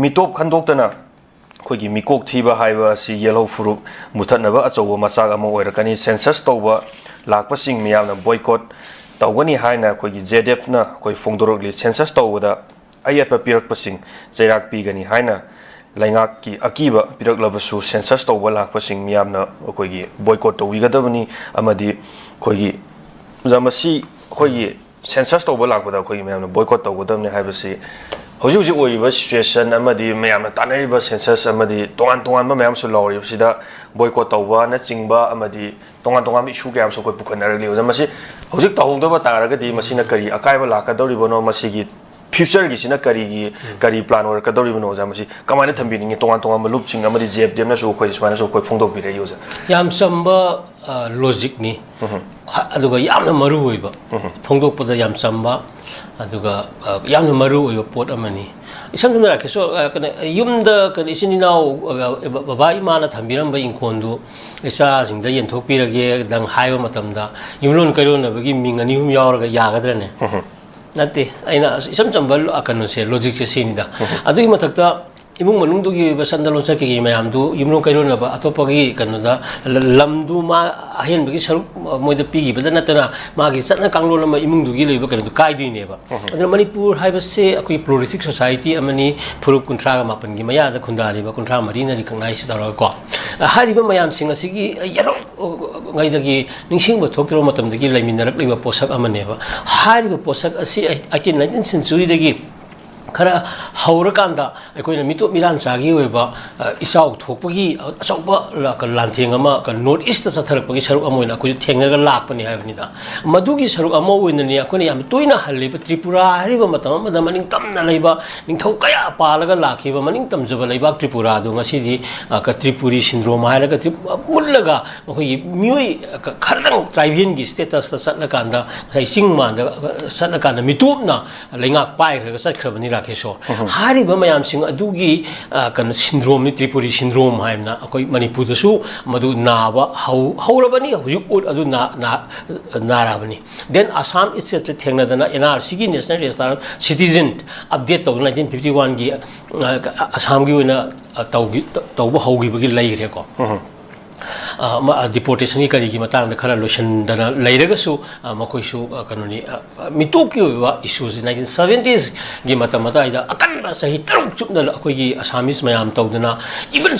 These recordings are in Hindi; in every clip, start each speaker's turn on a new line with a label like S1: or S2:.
S1: मिटोप खंदोक्तना अखोगी मिकोक थीबा हाइबा सि येलो फुरुप मुथनबा अचौबा मचाक अमा ओइरकनी सेंसस तौबा लाकपसिंग मियामना बॉयकॉट तौगनी हाइना अखोगी जेडेफ ना अखोई फोंदोरकली सेंसस तौबदा अयतपा पिरकपसिंग चैराक पिगनी हाइना लैंगाक की अकीबा पिरकलबसु सेंसस तौबा लाकपसिंग मियामना अखोगी बॉयकॉट तौविगदबनी अमदी अखोगी जमसी अखोगी सेंसस तौबा लाकपदा अखोगी मियामना बॉयकॉट तौगदबनी हाइबसी हौजी हौजी ओइबा सिचुएशन अमदी मैम तानरिबा सेंसस अमदी तोंगान तोंगान मैम सु लौरी सिदा बॉयकॉट तौबा न चिंगबा अमदी तोंगान तोंगान इशू कयाम सु कोइ पुखनरली होजा मसी हौजी तौदबा तारगदी मसीना करी अकायबा लाकदौरिबनो मसीगी फ्यूचर की सिना करी प्लान और कदौरिबनो होजा मसी कमाइना थंबिनिंगे तोंगान तोंगान लुप चिंग अमदी जेब देमना सु कोइ सुमाना सु कोइ फोंदोबिरे होजा
S2: याम संबा लॉजिक नि अदुगा यामना मरु होइबा फोंदोकपदा याम संबा अदुगा यामना मरु होइबा पोट अमनी इसम समना राखेसो कने युमदा कने इसिनिनाव बाबा इमाना थंबिरंबा इंखोंदु इसा सिंगदा येंथोकपिरगे दंग हाइबा मतमदा युमलोन करोनबगी मिंगनी हुम यावरगा यागद्रने नते अइना इसम चंबल अकनुसे लॉजिक से सिनिदा अदुगी मथक्ता इमुंग मनुंगदुगी बसंदलोन सकेगी मयामदु युमलो करोनबा अतोपगी कनुदा लमदु मा अहेनबगी सरुक मोइदा पिगी बदा नतना मागी सतना कांगलोन मा इमुंगदुगी लेबा कनु काइदुइनेबा अदुना मणिपुर हाइबसे अखोई प्लुरिस्टिक सोसाइटी अमनी फुरुप कुंथ्रा गा मापनगी मयादा खुंदालिबा कुंथ्रा मरीना रिकग्नाइज तौरगा को हारिबा मयामसिंग असिगी यरो गाइदगी निंसिंगबा थोक्तरो मतमदगी लेमिनरकलिबा पोषक अमनेबा हारिबा पोषक असि 19th century दगी खरा हौरकांदा अखोइना मिटो मिरान चागी होइबा इसाउ थोकपगी अचौबा लांथेंग अमा नॉर्थ ईस्ट चथरपगी सरुक अमोइना अखोइ थेंगरगा लाकपनि हाइबनिदा मदुगी सरुक अमो ओइननि अखोइना याम तोइना हल्लेबा त्रिपुरा हारिबा मतम अमदा मनिंग तमना लेबा निंथौ कया पालगा लाखिबा मनिंग तमजबा लेबा त्रिपुरा दो ngasiदी त्रिपुरी सिंड्रोम हाइरगा मुल्लगा अखोइ मियोइ खरदंग ट्राइबियन गी स्टेटस ता सटलकांदा sai singmanda सटलकांदा मिटोपना लेंगाक पाइरगा सटखरबनि राखेसो हारिबा मयामसिंग अदुगी कन सिंड्रोम नि त्रिपुरी सिंड्रोम हाइमना अखोइ मणिपुर दसु मदु नाबा हौरबनि हुजुक अदु नाराबनि देन असम इट्सेल्फ थेंगनदना एनआरसी गी नेशनल रजिस्टर सिटीजन अपडेट तौ 1951 गी असम गी ओइना तौबा हौगिबगी लैरेको डिपोर्टेशन की करी की मतंग खरा लोशनदना लेरगसु मखोइसु कनोनी मिटोकी होइबा इश्यूज 1970s गी मतम मताइदा अकन सही तरुक चुपना अखोइगी असामीस मयाम तौदना इवन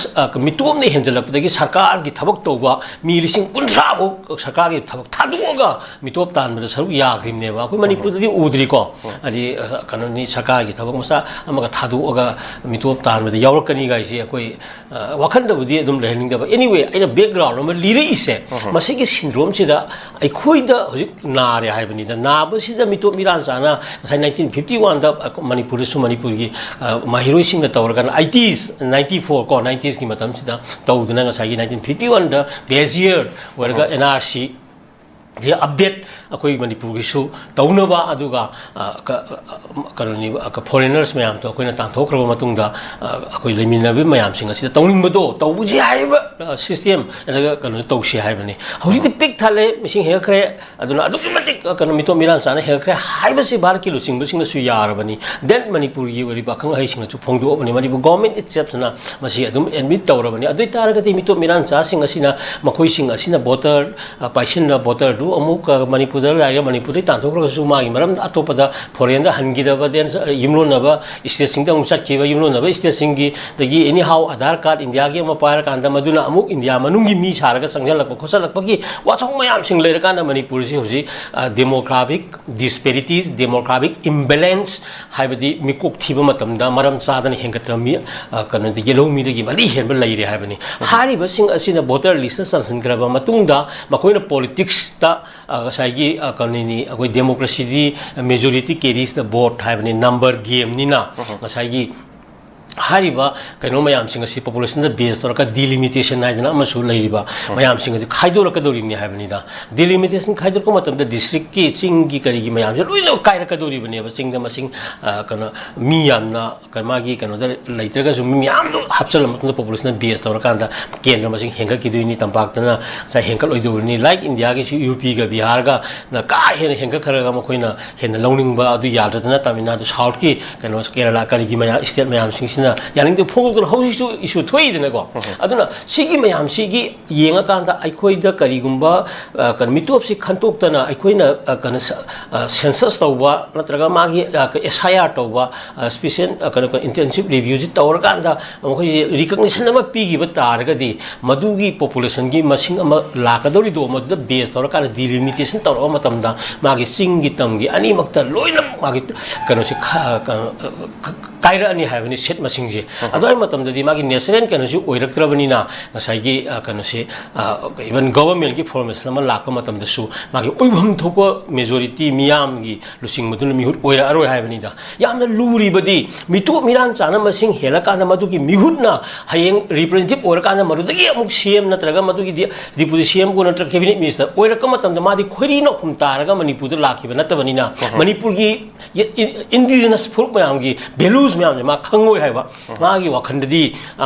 S2: मिटोमने हेंजलपदगी सरकार की थबक तौबा मी लिसिंग 50 बो सरकार की थबक थादुगा मिटोप तानबदा सरुक याग्रिमनेबा अखोइ मणिपुरदि उद्रिको अदि कनोनी सरकार की थबक मसा अमगा थादुगा मिटोप तानबदा यावरकनी गाइसे अखोइ वखंदबुदि अदुम लेहनिंगदबा एनीवे आइना बैकग्राउंड में लीरे इसे मसीगी सिंड्रोम सिदा अखोइदा हुजिक नारे हाइबनिदा नाबसिदा मिटो मिरान जाना 1951 दा मणिपुर सु मणिपुर की महिरोइ सिंग तौरगन 80s 94 को 90s की मतम सिदा तौदना ngसागी 1951 दा बेजियर वरगा एनआरसी जे अपडेट अखोइ मणिपुर की सु तौनबा अदुगा करोनी फॉरेनर्स मयाम तो अखोइना तांथोखरबा मतुंगदा अखोइ लेमिनबे मयाम सिंग असिदा तौनिंगबदो तौबुजी हाइबा सिस्टम एलगा कनो तौसी हाइबनी हौजिदि पिक थाले मिसिंग हेखरे अदुना अदुकि मतिक कनो मितो मिरान साना हेखरे हाइबसि बार किलो सिंगबसिंग सु यारबनी देन मणिपुर की वरि बाखंग हाइसिंग सु फोंगदोबनी मणिपुर गवर्नमेंट इट्सेल्फना मसि अदुम एडमिट तौरबनी अदुइ तारगति मितो मिरान सा सिंग असिना मखोइसिंग असिना वोटर पाइसिन वोटर दु अमुक मणिपुर लाइगा मणिपुर तांथोखरगसु मागी मरम अतोपदा फॉरेन दा हनगिदबा देन युमलोनबा स्टेट सिंग दा मुसटखिबा युमलोनबा स्टेट सिंग की दगी anyhow Aadhaar card India की अमा पायर कांदा मदुना अमुक इंडिया मनुंगी मी सारगा संगलक खोसलकपगी वाथों मयाम सिंग लेरकाना मणिपुर से हुजी डेमोग्राफिक डिस्पेरिटीज डेमोग्राफिक इम्बैलेंस हाइबदी मिकोक थीबा मतमदा मरम चादन हेंगत्रमी कनदि येलो मीदगी मली हेनबा लैरे हाइबनी हारिबा सिंग असिना वोटर लिस्ट संसनग्रबा मतुंगदा मखोइना पॉलिटिक्स ता साइगी कनिनी अखोइ डेमोक्रेसी दी मेजॉरिटी कैरीज द वोट हाइबनी नंबर गेम निना साइगी हारिबा कनो मयाम सिंग असि पॉपुलेशन द बेस तोरका डिलिमिटेशन नाइजना अमसु लैरिबा मयाम सिंग असि खाइदोरकदोरिनि हाइबनिदा डिलिमिटेशन खाइदोरको मतमदा डिस्ट्रिक्ट की चिंग की करिगी मयाम से लोइनो काइरकदोरिबनेबा चिंग द मसिंग कनो मी यामना कमागी कनो द लैत्रगा सु मी याम दो हपचल मतम पॉपुलेशन बेस तोरकांदा केंद्र मसिंग हेंगा किदुइनि तंपाक्तना सा हेंकल ओइदोरिनि लाइक इंडिया की यूपी का बिहार का न का हेन हेंगा खरगा मखोइना हेन लौनिंगबा अदु यादतना तमिलनाडु साउथ की कनो केरला करिगी मया स्टेट मयाम सिंग ꯁꯤꯅ ꯌꯥꯅꯤꯡꯗꯦ ꯐꯣꯡꯗꯣꯛꯇꯨꯅ ꯍꯧꯖꯤꯛꯁꯨ ꯏꯁꯨ ꯊꯣꯛꯏꯗꯅꯀꯣ ꯑꯗꯨꯅ ꯁꯤꯒꯤ ꯃꯌꯥꯝꯁꯤꯒꯤ ꯌꯦꯡꯉꯀꯥꯟꯗ ꯑꯩꯈꯣꯏꯗ ꯀꯔꯤꯒꯨꯝꯕ ꯀꯩꯅꯣ ꯃꯤꯇꯣꯞꯁꯤ ꯈꯟꯇꯣꯛꯇꯅ ꯑꯩꯈꯣꯏꯅ ꯀꯩꯅꯣ ꯁꯦꯟꯁꯁ ꯇꯧꯕ ꯅꯠꯇ꯭ꯔꯒ ꯃꯥꯒꯤ SIR ꯇꯧꯕ ꯁ꯭ꯄꯦꯁꯤꯌꯦꯜ ꯀꯩꯅꯣ ꯏꯟꯇꯦꯟꯁꯤꯞ ꯔꯤꯚ꯭ꯌꯨꯁꯤ ꯇꯧꯔꯀꯥꯟꯗ ꯃꯈꯣꯏꯁꯤ ꯔꯤꯀꯛꯅꯤꯁꯟ ꯑꯃ ꯄꯤꯈꯤꯕ ꯇꯥꯔꯒꯗꯤ ꯃꯗꯨꯒꯤ ꯄꯣꯄꯨꯂꯦꯁꯟꯒꯤ ꯃꯁꯤꯡ ꯑꯃ ꯂꯥꯛꯀꯗꯧꯔꯤꯗꯣ ꯃꯗꯨꯗ ꯕꯦꯁ ꯇꯧꯔꯀꯥꯟꯗ ꯗꯤꯂꯤꯃꯤꯇꯦꯁꯟ ꯇꯧꯔꯛꯄ ꯃꯇꯝꯗ ꯃꯥꯒꯤ ꯆꯤꯡꯒꯤ ꯇꯝꯒꯤ ꯑꯅꯤꯃꯛꯇ ꯂꯣꯏꯅ ꯃꯥꯒꯤ ꯀꯩꯅꯣꯁꯤ ꯀꯥꯏꯔꯛꯑꯅꯤ ꯍꯥꯏꯕꯅꯤ ꯁꯦꯠ ꯃꯁꯤꯡꯁꯦ ꯑꯗꯨꯒꯤ ꯃꯇꯝꯗꯗꯤ ꯃꯥꯒꯤ ꯅꯦꯆꯔꯦꯜ ꯀꯩꯅꯣꯁꯤ ꯑꯣꯏꯔꯛꯇ꯭ꯔꯕꯅꯤꯅ ꯉꯁꯥꯏꯒꯤ ꯀꯩꯅꯣꯁꯤ ꯏꯚꯟ ꯒꯣꯚꯔꯟꯃꯦꯟꯠꯀꯤ ꯐꯣꯔꯃꯦꯁꯟ ꯑꯃ ꯂꯥꯛꯄ ꯃꯇꯝꯗꯁꯨ ꯃꯥꯒꯤ ꯑꯣꯏꯐꯝ ꯊꯣꯛꯄ ꯃꯦꯖꯣꯔꯤꯇꯤ ꯃꯤꯌꯥꯝꯒꯤ ꯂꯨꯆꯤꯡꯕꯗꯨꯅ ꯃꯤꯍꯨꯠ ꯑꯣꯏꯔꯛꯑꯔꯣꯏ ꯍꯥꯏꯕꯅꯤꯗ ꯌꯥꯝꯅ ꯂꯨꯔꯤꯕꯗꯤ ꯃꯤꯇꯣꯞ ꯃꯤꯔꯥꯟ ꯆꯥꯅ ꯃꯁꯤꯡ ꯍꯦꯜꯂꯀꯥꯟꯗ ꯃꯗꯨꯒꯤ ꯃꯤꯍꯨꯠꯅ ꯍꯌꯦꯡ ꯔꯤꯄ꯭ꯔꯖꯦꯟꯇꯦꯇꯤꯚ ꯑꯣꯏꯔꯀꯥꯟꯗ ꯃꯗꯨꯗꯒꯤ ꯑꯃꯨꯛ CM ꯅꯠꯇ꯭ꯔꯒ ꯃꯗꯨꯒꯤ ꯗꯤꯄꯨꯇꯤ CMꯕꯨ ꯅꯠꯇ꯭ꯔꯒ ꯀꯦꯕꯤꯅꯦꯠ ꯃꯤꯅꯤꯁꯇꯔ ꯑꯣꯏꯔꯛꯄ ꯃꯇꯝꯗ ꯃꯥꯗꯤ ꯈꯣꯏꯔꯤ ꯅꯧꯐꯝ ꯇꯥꯔꯒ ꯃꯅꯤꯄꯨꯔꯗ ꯂꯥꯛꯈꯤꯕ ꯅꯠꯇꯕꯅꯤꯅ ꯃꯅꯤꯄꯨꯔꯒꯤ ꯏꯟꯗꯤꯖꯤꯅꯁ ꯐꯨꯔꯨꯞ ꯃꯌꯥꯝꯒꯤ ꯚꯦꯂꯨꯁ ꯃꯌꯥꯝꯁꯦ ꯃꯥ ꯈꯪꯉꯣꯏ ꯍꯥꯏꯕ ꯃꯥꯒꯤ ꯋꯥꯈꯜꯗꯗꯤ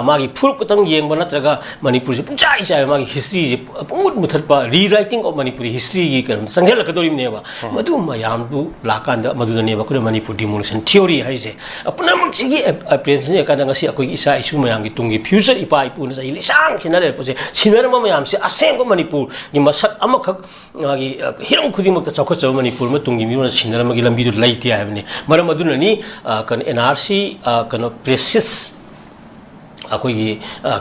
S2: ꯃꯥꯒꯤ ꯐꯨꯔꯨꯞ ꯈꯛꯇꯪ ꯌꯦꯡꯕ ꯅꯠꯇ꯭ꯔꯒ ꯃꯅꯤꯄꯨꯔꯁꯦ ꯄꯨꯡꯆꯥꯏ ꯆꯥꯏꯕ ꯃꯥꯒꯤ ꯍꯤꯁꯇ꯭ꯔꯤꯁꯦ ꯄꯨꯡꯃꯨꯠ ꯃꯨꯊꯠꯄ ꯔꯤꯔꯥꯏꯇꯤꯡ ꯑꯣꯐ ꯃꯅꯤꯄꯨꯔꯤ ꯍꯤꯁꯇ꯭ꯔꯤꯒꯤ ꯀꯩꯅꯣ ꯆꯪꯁꯤꯜꯂꯛꯀꯗꯧꯔꯤꯕꯅꯦꯕ ꯃꯗꯨ ꯃꯌꯥꯝꯗꯨ ꯂꯥꯛꯀꯥꯟꯗ ꯃꯗꯨꯗꯅꯦꯕ ꯑꯩꯈꯣꯏꯅ ꯃꯅꯤꯄꯨꯔ ꯗꯤꯃꯣꯂꯤꯁꯟ ꯊꯤꯑꯣꯔꯤ ꯍꯥꯏꯁꯦ ꯄꯨꯝꯅꯃꯛꯁꯤꯒꯤ ꯑꯦꯄ꯭ꯔꯦꯟꯁꯟ ꯌꯦꯡꯀꯥꯟꯗ ꯉꯁꯤ ꯑꯩꯈꯣꯏꯒꯤ ꯏꯆꯥ ꯏꯁꯨ ꯃꯌꯥꯝꯒꯤ ꯇꯨꯡꯒꯤ ꯐ꯭ꯌꯨꯆꯔ ꯏꯄꯥ ꯏꯄꯨꯅ ꯆꯍꯤ ꯂꯤꯁꯥꯡ ꯈꯦꯠꯅ ꯂꯩꯔꯛꯄꯁꯦ ꯁꯤꯟꯅꯔꯝꯕ ꯃꯌꯥꯝꯁꯦ ꯑꯁꯦꯡꯕ ꯃꯅꯤꯄꯨꯔꯒꯤ ꯃꯁꯛ ꯑꯃꯈꯛ ꯃꯥꯒꯤ ꯍꯤꯔꯝ ꯈꯨꯗꯤꯡꯃꯛꯇ ꯆꯥꯎꯈꯠꯆꯕ ꯃꯅꯤꯄꯨꯔ ꯑꯃ ꯇꯨꯡꯒꯤ ꯃꯤꯔꯣꯟ ꯁꯤꯟꯅꯔꯝꯕꯒꯤ ꯂꯝꯕꯤꯗꯨ ꯂꯩꯇꯦ ꯍꯥꯏꯕꯅꯤ ꯃꯔꯝ ꯑꯗꯨꯅꯅꯤ ꯀꯩꯅꯣ NRC ꯀꯩꯅꯣ ꯄ꯭ꯔꯦꯁꯤꯁ ꯑꯩꯈꯣꯏꯒꯤ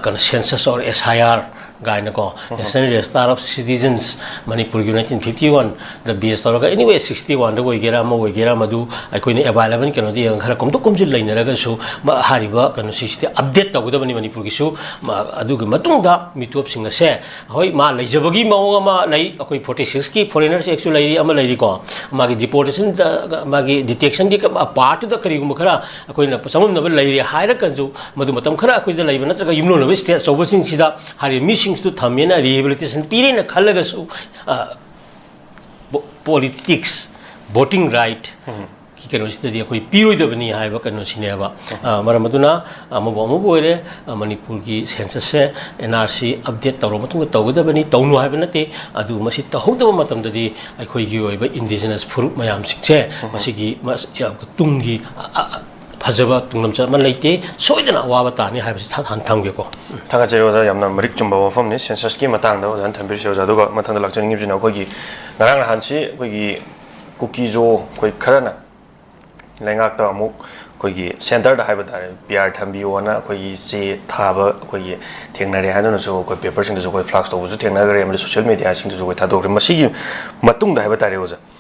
S2: ꯀꯩꯅꯣ ꯁꯦꯟꯁꯁ ꯑꯣꯔ SIR गायनको national register of citizens Manipur 1951 the base तौर एनीवे 61 द ओइगेरा म ओइगेरा मदु अखोइने अवेलेबल कनो दि खरा कोमतो कोमजि लैनरगसु हारिबा कनो सिस्ते अपडेट तगदबनि मणिपुर गिसु अदुगि मतुंगदा मिटोप सिंग से होय मा लैजबगी मौंग अमा लै अखोइ 46 की फॉरेनर्स एक्सु लैरि अमा लैरि को मागी डिपोर्टेशन मागी डिटेक्शन की पार्ट द करिगुम खरा अखोइना सममनब लैरि हाइरा कजु मदु मतम खरा अखोइ द लैबा नत्रगा युमलोनब स्टेट सोबसिंग सिदा हारि missing to thamena rehabilitation pirina khallagasu politics voting right ki kano sitadi akoi piroidabani haiba kano sineba maramaduna amu boire manipur gi census se NRC update tawro matunga tawgadabani tawnu haiba nate adu masi tahogdaba matamdadi akoi gi oiba indigenous furup mayam sikse masigi tungi फजबा तुंगलमचा मन लेते सोइदना वाबा तानी हाइबसि थान थांगेको
S1: थागाचे ओजा यामना मरिक चुंबा वफमनि सेंसस की मतंगदा ओजान थंबिरसे ओजा दुगा मतंगदा लाक्चनिंग बिना कोगी नरांग हानसि कोगी कुकी जो कोई खरना लेंगाक ता अमुक कोगी सेंटर दा हाइबा तारे PR थंबियोना कोगी से थाबा कोगी थेंगनारे हाननसो कोई पेपर सिंग जो कोई फ्लक्स तोबसु थेंगनागरे अमले सोशल मीडिया सिंग जो कोई थादोरे मसिगी मतुंगदा हाइबा तारे ओजा